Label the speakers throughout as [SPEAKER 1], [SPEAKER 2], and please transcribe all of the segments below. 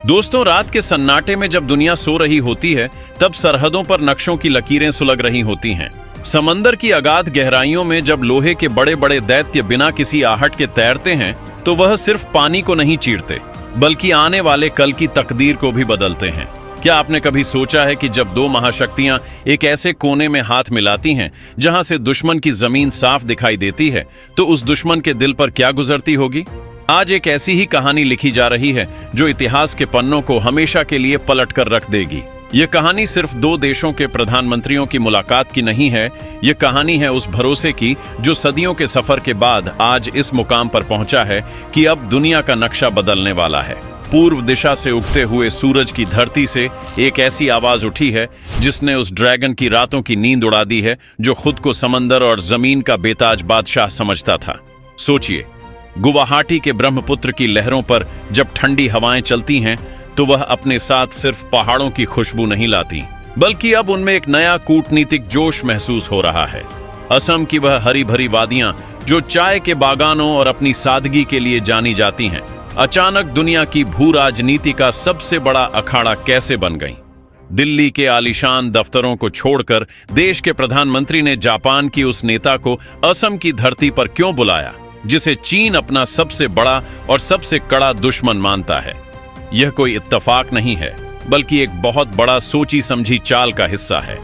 [SPEAKER 1] दोस्तों, रात के सन्नाटे में जब दुनिया सो रही होती है, तब सरहदों पर नक्शों की लकीरें सुलग रही होती हैं। समंदर की अगाध गहराइयों में जब लोहे के बड़े बड़े दैत्य बिना किसी आहट के तैरते हैं, तो वह सिर्फ पानी को नहीं चीरते, बल्कि आने वाले कल की तकदीर को भी बदलते हैं। क्या आपने कभी सोचा है कि जब दो महाशक्तियां एक ऐसे कोने में हाथ मिलाती हैं जहां से दुश्मन की जमीन साफ दिखाई देती है, तो उस दुश्मन के दिल पर क्या गुजरती होगी? आज एक ऐसी ही कहानी लिखी जा रही है जो इतिहास के पन्नों को हमेशा के लिए पलट कर रख देगी। ये कहानी सिर्फ दो देशों के प्रधानमंत्रियों की मुलाकात की नहीं है, ये कहानी है उस भरोसे की जो सदियों के सफर के बाद आज इस मुकाम पर पहुंचा है कि अब दुनिया का नक्शा बदलने वाला है। पूर्व दिशा से उगते हुए सूरज की धरती से एक ऐसी आवाज उठी है जिसने उस ड्रैगन की रातों की नींद उड़ा दी है जो खुद को समंदर और जमीन का बेताज बादशाह समझता था। सोचिए, गुवाहाटी के ब्रह्मपुत्र की लहरों पर जब ठंडी हवाएं चलती हैं, तो वह अपने साथ सिर्फ पहाड़ों की खुशबू नहीं लाती, बल्कि अब उनमें एक नया कूटनीतिक जोश महसूस हो रहा है। असम की वह हरी भरी वादियां जो चाय के बागानों और अपनी सादगी के लिए जानी जाती हैं, अचानक दुनिया की भू राजनीति का सबसे बड़ा अखाड़ा कैसे बन गईं? दिल्ली के आलीशान दफ्तरों को छोड़कर देश के प्रधानमंत्री ने जापान की उस नेता को असम की धरती पर क्यों बुलाया, जिसे चीन अपना सबसे बड़ा और सबसे कड़ा दुश्मन मानता है? यह कोई इत्तेफाक नहीं है, बल्कि एक बहुत बड़ा सोची समझी चाल का हिस्सा है।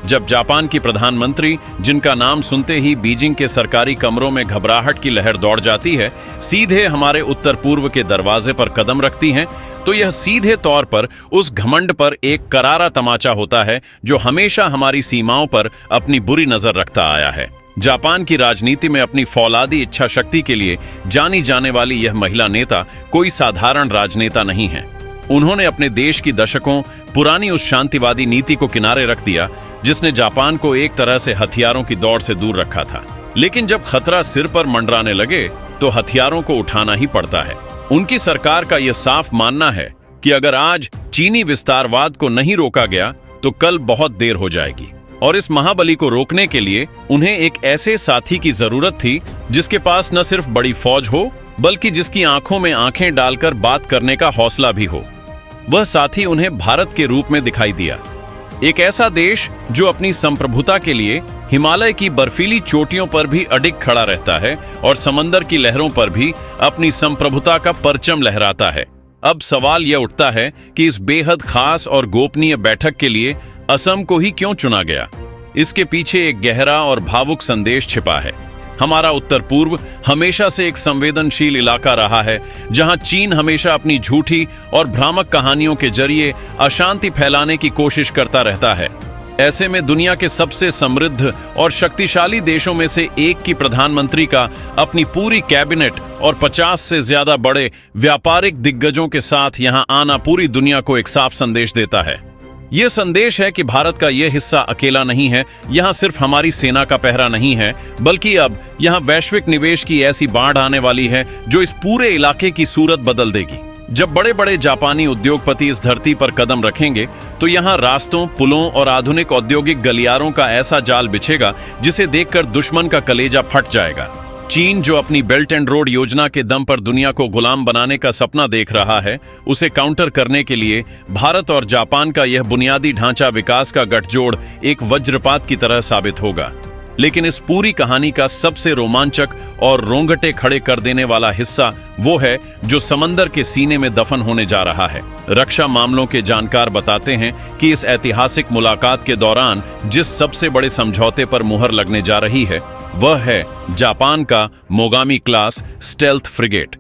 [SPEAKER 1] जब जापान की प्रधानमंत्री, जिनका नाम सुनते ही बीजिंग के सरकारी कमरों में घबराहट की लहर दौड़ जाती है, सीधे हमारे उत्तर पूर्व के दरवाजे पर कदम रखती हैं, तो यह सीधे तौर पर उस घमंड पर एक करारा तमाचा होता है जो हमेशा हमारी सीमाओं पर अपनी बुरी नजर रखता आया है। जापान की राजनीति में अपनी फौलादी इच्छा शक्ति के लिए जानी जाने वाली यह महिला नेता कोई साधारण राजनेता नहीं है। उन्होंने अपने देश की दशकों पुरानी उस शांतिवादी नीति को किनारे रख दिया जिसने जापान को एक तरह से हथियारों की दौड़ से दूर रखा था। लेकिन जब खतरा सिर पर मंडराने लगे, तो हथियारों को उठाना ही पड़ता है। उनकी सरकार का यह साफ मानना है कि अगर आज चीनी विस्तारवाद को नहीं रोका गया, तो कल बहुत देर हो जाएगी। और इस महाबली को रोकने के लिए उन्हें एक ऐसे साथी की जरूरत थी जिसके पास न सिर्फ बड़ी फौज हो, बल्कि जिसकी आंखों में आंखें डालकर बात करने का हौसला भी हो। वह साथी उन्हें भारत के रूप में दिखाई दिया, एक ऐसा देश जो अपनी संप्रभुता के लिए हिमालय की बर्फीली चोटियों पर भी अडिग खड़ा रहता है और समंदर की लहरों पर भी अपनी संप्रभुता का परचम लहराता है। अब सवाल यह उठता है कि इस बेहद खास और गोपनीय बैठक के लिए असम को ही क्यों चुना गया? इसके पीछे एक गहरा और भावुक संदेश छिपा है। हमारा उत्तर पूर्व हमेशा से एक संवेदनशील इलाका रहा है, जहां चीन हमेशा अपनी झूठी और भ्रामक कहानियों के जरिए अशांति फैलाने की कोशिश करता रहता है। ऐसे में दुनिया के सबसे समृद्ध और शक्तिशाली देशों में से एक की प्रधानमंत्री का अपनी पूरी कैबिनेट और 50 से ज्यादा बड़े व्यापारिक दिग्गजों के साथ यहां आना पूरी दुनिया को एक साफ संदेश देता है। यह संदेश है कि भारत का यह हिस्सा अकेला नहीं है, यहां सिर्फ हमारी सेना का पहरा नहीं है, बल्कि अब यहां वैश्विक निवेश की ऐसी बाढ़ आने वाली है जो इस पूरे इलाके की सूरत बदल देगी। जब बड़े बड़े जापानी उद्योगपति इस धरती पर कदम रखेंगे, तो यहां रास्तों, पुलों और आधुनिक औद्योगिक गलियारों का ऐसा जाल बिछेगा जिसे देखकर दुश्मन का कलेजा फट जाएगा। चीन, जो अपनी बेल्ट एंड रोड योजना के दम पर दुनिया को गुलाम बनाने का सपना देख रहा है, उसे काउंटर करने के लिए भारत और जापान का यह बुनियादी ढांचा विकास का गठजोड़ एक वज्रपात की तरह साबित होगा। लेकिन इस पूरी कहानी का सबसे रोमांचक और रोंगटे खड़े कर देने वाला हिस्सा वो है जो समंदर के सीने में दफन होने जा रहा है। रक्षा मामलों के जानकार बताते हैं कि इस ऐतिहासिक मुलाकात के दौरान जिस सबसे बड़े समझौते पर मुहर लगने जा रही है, वह है जापान का मोगामी क्लास स्टेल्थ फ्रिगेट।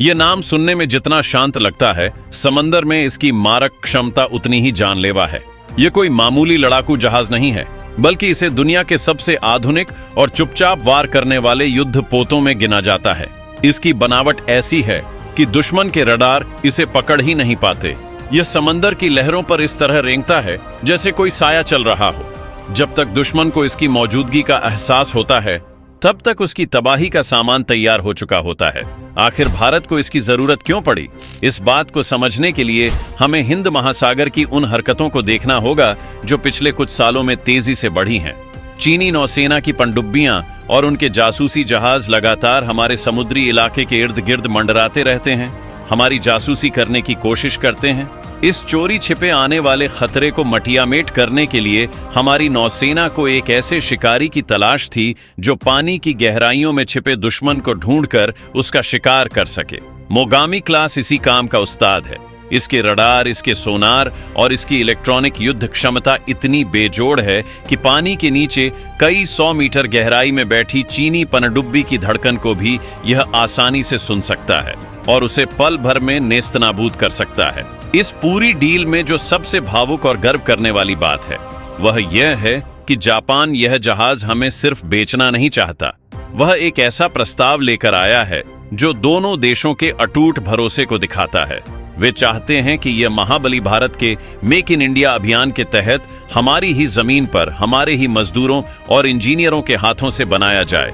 [SPEAKER 1] यह नाम सुनने में जितना शांत लगता है, समंदर में इसकी मारक क्षमता उतनी ही जानलेवा है। यह कोई मामूली लड़ाकू जहाज नहीं है, बल्कि इसे दुनिया के सबसे आधुनिक और चुपचाप वार करने वाले युद्ध पोतों में गिना जाता है। इसकी बनावट ऐसी है कि दुश्मन के रडार इसे पकड़ ही नहीं पाते। यह समंदर की लहरों पर इस तरह रेंगता है जैसे कोई साया चल रहा हो। जब तक दुश्मन को इसकी मौजूदगी का एहसास होता है, तब तक उसकी तबाही का सामान तैयार हो चुका होता है। आखिर भारत को इसकी जरूरत क्यों पड़ी? इस बात को समझने के लिए हमें हिंद महासागर की उन हरकतों को देखना होगा जो पिछले कुछ सालों में तेजी से बढ़ी हैं। चीनी नौसेना की पनडुब्बियां और उनके जासूसी जहाज लगातार हमारे समुद्री इलाके के इर्द गिर्द मंडराते रहते हैं। हमारी जासूसी करने की कोशिश करते हैं। इस चोरी छिपे आने वाले खतरे को मटियामेट करने के लिए हमारी नौसेना को एक ऐसे शिकारी की तलाश थी जो पानी की गहराइयों में छिपे दुश्मन को ढूंढकर उसका शिकार कर सके। मोगामी क्लास इसी काम का उस्ताद है। इसके रडार, इसके सोनार और इसकी इलेक्ट्रॉनिक युद्ध क्षमता इतनी बेजोड़ है कि पानी के नीचे कई 100 मीटर गहराई में बैठी चीनी पनडुब्बी की धड़कन को भी यह आसानी से सुन सकता है और उसे पल भर में नेस्तनाबूद कर सकता है। इस पूरी डील में जो सबसे भावुक और गर्व करने वाली बात है वह यह है कि जापान यह जहाज हमें सिर्फ बेचना नहीं चाहता, वह एक ऐसा प्रस्ताव लेकर आया है जो दोनों देशों के अटूट भरोसे को दिखाता है। वे चाहते हैं कि यह महाबली भारत के मेक इन इंडिया अभियान के तहत हमारी ही जमीन पर हमारे ही मजदूरों और इंजीनियरों के हाथों से बनाया जाए।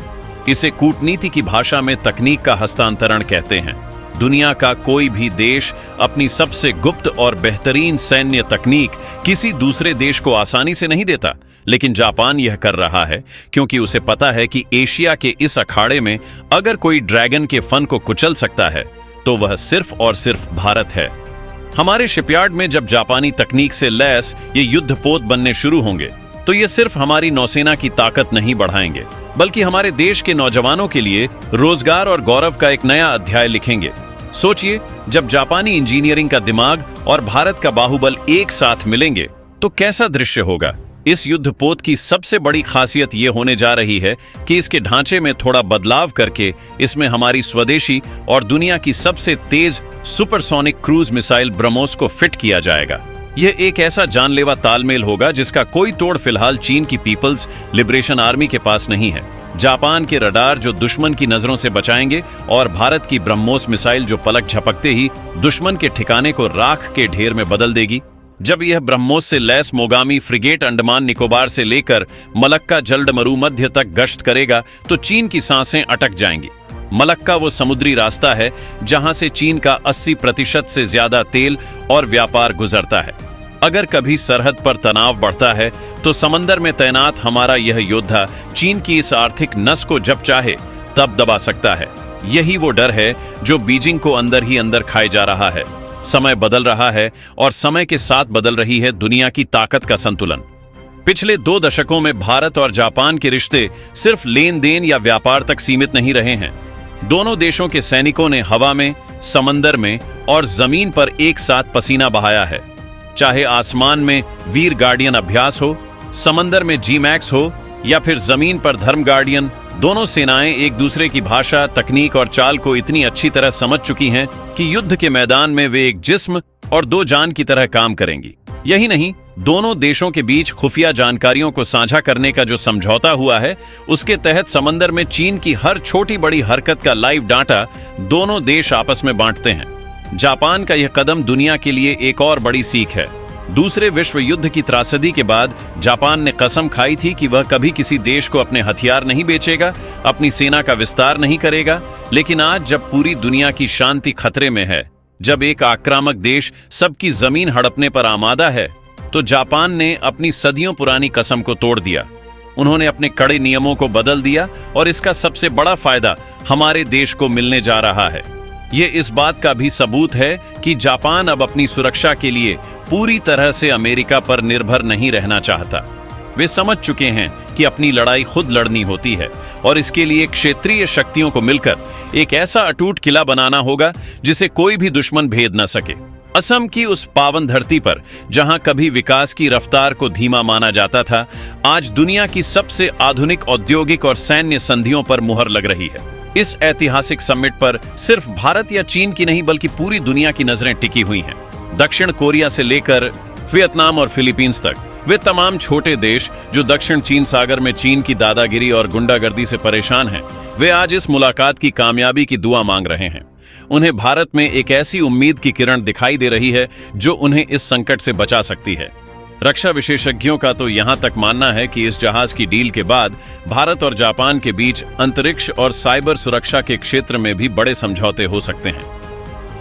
[SPEAKER 1] इसे कूटनीति की भाषा में तकनीक का हस्तांतरण कहते हैं। दुनिया का कोई भी देश अपनी सबसे गुप्त और बेहतरीन सैन्य तकनीक किसी दूसरे देश को आसानी से नहीं देता, लेकिन जापान यह कर रहा है क्योंकि उसे पता है कि एशिया के इस अखाड़े में अगर कोई ड्रैगन के फन को कुचल सकता है तो वह सिर्फ और सिर्फ भारत है। हमारे शिपयार्ड में जब जापानी तकनीक से लैस ये युद्धपोत बनने शुरू होंगे तो ये सिर्फ हमारी नौसेना की ताकत नहीं बढ़ाएंगे, बल्कि हमारे देश के नौजवानों के लिए रोजगार और गौरव का एक नया अध्याय लिखेंगे। सोचिए, जब जापानी इंजीनियरिंग का दिमाग और भारत का बाहुबल एक साथ मिलेंगे तो कैसा दृश्य होगा। इस युद्धपोत की सबसे बड़ी खासियत यह होने जा रही है कि इसके ढांचे में थोड़ा बदलाव करके इसमें हमारी स्वदेशी और दुनिया की सबसे तेज सुपरसोनिक क्रूज मिसाइल ब्रह्मोस को फिट किया जाएगा। यह एक ऐसा जानलेवा तालमेल होगा जिसका कोई तोड़ फिलहाल चीन की पीपल्स लिबरेशन आर्मी के पास नहीं है। जापान के रडार जो दुश्मन की नजरों से बचाएंगे और भारत की ब्रह्मोस मिसाइल जो पलक झपकते ही दुश्मन के ठिकाने को राख के ढेर में बदल देगी। जब यह ब्रह्मोस से lace Mogami frigate Andaman Nicobar से लेकर मलक्का जलडमरू मध्य तक गश्त करेगा तो चीन की सांसें अटक जाएंगी। मलक्का वो समुद्री रास्ता है जहां से चीन का 80% से ज्यादा तेल और व्यापार गुजरता है। अगर कभी सरहद पर तनाव बढ़ता है तो समंदर में तैनात हमारा यह योद्धा चीन की इस आर्थिक नस को जब चाहे तब दबा सकता है। यही वो डर है जो बीजिंग को अंदर ही अंदर खाए जा रहा है। समय बदल रहा है और समय के साथ बदल रही है दुनिया की ताकत का संतुलन। पिछले 2 दशकों में भारत और जापान के रिश्ते सिर्फ लेन देन या व्यापार तक सीमित नहीं रहे हैं। दोनों देशों के सैनिकों ने हवा में, समंदर में और जमीन पर एक साथ पसीना बहाया है। चाहे आसमान में वीर गार्डियन अभ्यास हो, समंदर में जी-मैक्स हो या फिर जमीन पर धर्म गार्डियन, दोनों सेनाएं एक दूसरे की भाषा, तकनीक और चाल को इतनी अच्छी तरह समझ चुकी हैं कि युद्ध के मैदान में वे एक जिस्म और 2 जान की तरह काम करेंगी। यही नहीं, दोनों देशों के बीच खुफिया जानकारियों को साझा करने का जो समझौता हुआ है उसके तहत समंदर में चीन की हर छोटी बड़ी हरकत का लाइव डाटा दोनों देश आपस में बांटते हैं। जापान का यह कदम दुनिया के लिए एक और बड़ी सीख है। दूसरे विश्व युद्ध की त्रासदी के बाद जापान ने कसम खाई थी कि वह कभी किसी देश को अपने हथियार नहीं बेचेगा, अपनी सेना का विस्तार नहीं करेगा। लेकिन आज जब पूरी दुनिया की शांति खतरे में है, जब एक आक्रामक देश सबकी जमीन हड़पने पर आमादा है, तो जापान ने अपनी सदियों पुरानी कसम को तोड़ दिया। उन्होंने अपने कड़े नियमों को बदल दिया और इसका सबसे बड़ा फायदा हमारे देश को मिलने जा रहा है। ये इस बात का भी सबूत है कि जापान अब अपनी सुरक्षा के लिए पूरी तरह से अमेरिका पर निर्भर नहीं रहना चाहता। वे समझ चुके हैं कि अपनी लड़ाई खुद लड़नी होती है और इसके लिए क्षेत्रीय शक्तियों को मिलकर एक ऐसा अटूट किला बनाना होगा जिसे कोई भी दुश्मन भेद न सके। असम की उस पावन धरती पर जहां कभी विकास की रफ्तार को धीमा माना जाता था, आज दुनिया की सबसे आधुनिक औद्योगिक और सैन्य संधियों पर मुहर लग रही है। इस ऐतिहासिक समिट पर सिर्फ भारत या चीन की नहीं बल्कि पूरी दुनिया की नजरें टिकी हुई हैं। दक्षिण कोरिया से लेकर वियतनाम और फिलीपींस तक वे तमाम छोटे देश जो दक्षिण चीन सागर में चीन की दादागिरी और गुंडागर्दी से परेशान हैं, वे आज इस मुलाकात की कामयाबी की दुआ मांग रहे हैं। उन्हें भारत में एक ऐसी उम्मीद की किरण दिखाई दे रही है जो उन्हें इस संकट से बचा सकती है। रक्षा विशेषज्ञों का तो यहां तक मानना है कि इस जहाज की डील के बाद भारत और जापान के बीच अंतरिक्ष और साइबर सुरक्षा के क्षेत्र में भी बड़े समझौते हो सकते हैं।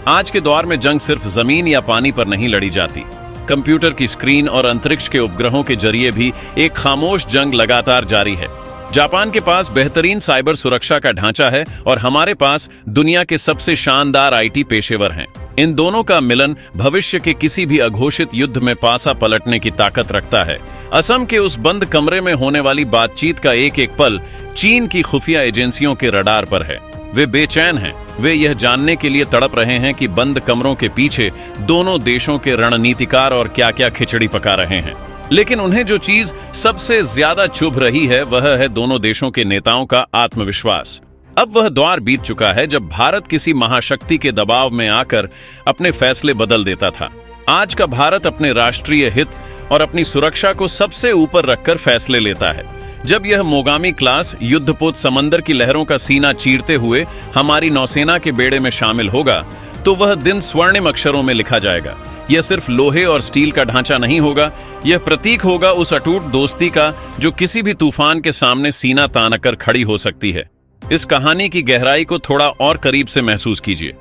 [SPEAKER 1] आज के दौर में जंग सिर्फ जमीन या पानी पर नहीं लड़ी जाती। कंप्यूटर की स्क्रीन और अंतरिक्ष के उपग्रहों के जरिए भी एक खामोश जंग लगातार जारी है। जापान के पास बेहतरीन साइबर सुरक्षा का ढांचा है और हमारे पास दुनिया के सबसे शानदार आईटी पेशेवर हैं। इन दोनों का मिलन भविष्य के किसी भी अघोषित युद्ध में पासा पलटने की ताकत रखता है। असम के उस बंद कमरे में होने वाली बातचीत का एक एक पल चीन की खुफिया एजेंसियों के रडार पर है। वे बेचैन हैं। वे यह जानने के लिए तड़प रहे हैं कि बंद कमरों के पीछे दोनों देशों के रणनीतिकार और क्या-क्या खिचड़ी पका रहे हैं। लेकिन उन्हें जो चीज सबसे ज्यादा चुभ रही है वह है दोनों देशों के नेताओं का आत्मविश्वास। अब वह दौर बीत चुका है जब भारत किसी महाशक्ति के दबाव में आकर अपने फैसले बदल देता था। आज का भारत अपने राष्ट्रीय हित और अपनी सुरक्षा को सबसे ऊपर रखकर फैसले लेता है। जब यह मोगामी क्लास युद्धपोत समंदर की लहरों का सीना चीरते हुए हमारी नौसेना के बेड़े में शामिल होगा तो वह दिन स्वर्णिम अक्षरों में लिखा जाएगा। यह सिर्फ लोहे और स्टील का ढांचा नहीं होगा, यह प्रतीक होगा उस अटूट दोस्ती का जो किसी भी तूफान के सामने सीना तान कर खड़ी हो सकती है। इस कहानी की गहराई को थोड़ा और करीब से महसूस कीजिए।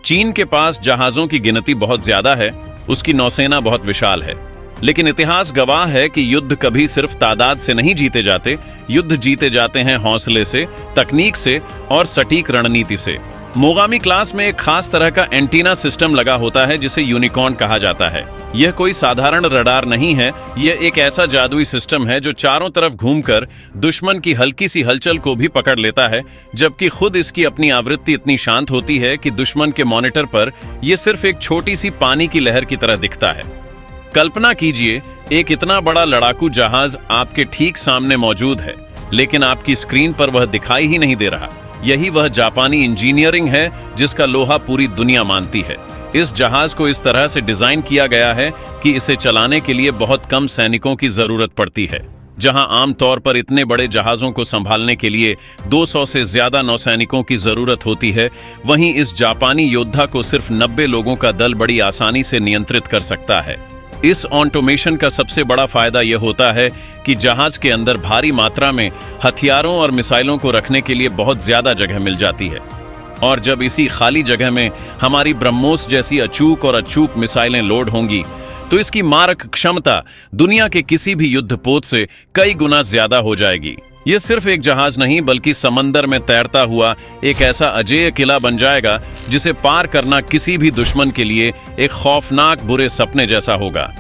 [SPEAKER 1] चीन के पास जहाजों की गिनती बहुत ज्यादा है, उसकी नौसेना बहुत विशाल है, लेकिन इतिहास गवाह है कि युद्ध कभी सिर्फ तादाद से नहीं जीते जाते। युद्ध जीते जाते हैं हौसले से, तकनीक से और सटीक रणनीति से। मोगामी क्लास में एक खास तरह का एंटीना सिस्टम लगा होता है जिसे यूनिकॉर्न कहा जाता है। यह कोई साधारण रडार नहीं है, यह एक ऐसा जादुई सिस्टम है जो चारों तरफ घूमकर दुश्मन की हल्की सी हलचल को भी पकड़ लेता है, जबकि खुद इसकी अपनी आवृत्ति इतनी शांत होती है कि दुश्मन के मॉनिटर पर यह सिर्फ एक छोटी सी पानी की लहर की तरह दिखता है। कल्पना कीजिए, एक इतना बड़ा लड़ाकू जहाज आपके ठीक सामने मौजूद है, लेकिन आपकी स्क्रीन पर वह दिखाई ही नहीं दे रहा। यही वह जापानी इंजीनियरिंग है जिसका लोहा पूरी दुनिया मानती है। इस जहाज को इस तरह से डिजाइन किया गया है कि इसे चलाने के लिए बहुत कम सैनिकों की जरूरत पड़ती है। जहां आमतौर पर इतने बड़े जहाजों को संभालने के लिए 200 से ज्यादा नौसैनिकों की जरूरत होती है, वहीं इस जापानी योद्धा को सिर्फ 90 लोगों का दल बड़ी आसानी से नियंत्रित कर सकता है। इस ऑटोमेशन का सबसे बड़ा फायदा यह होता है कि जहाज के अंदर भारी मात्रा में हथियारों और मिसाइलों को रखने के लिए बहुत ज्यादा जगह मिल जाती है। और जब इसी खाली जगह में हमारी ब्रह्मोस जैसी अचूक और अचूक मिसाइलें लोड होंगी तो इसकी मारक क्षमता दुनिया के किसी भी युद्धपोत से कई गुना ज्यादा हो जाएगी। यह सिर्फ एक जहाज नहीं बल्कि समंदर में तैरता हुआ एक ऐसा अजेय किला बन जाएगा जिसे पार करना किसी भी दुश्मन के लिए एक खौफनाक बुरे सपने जैसा होगा।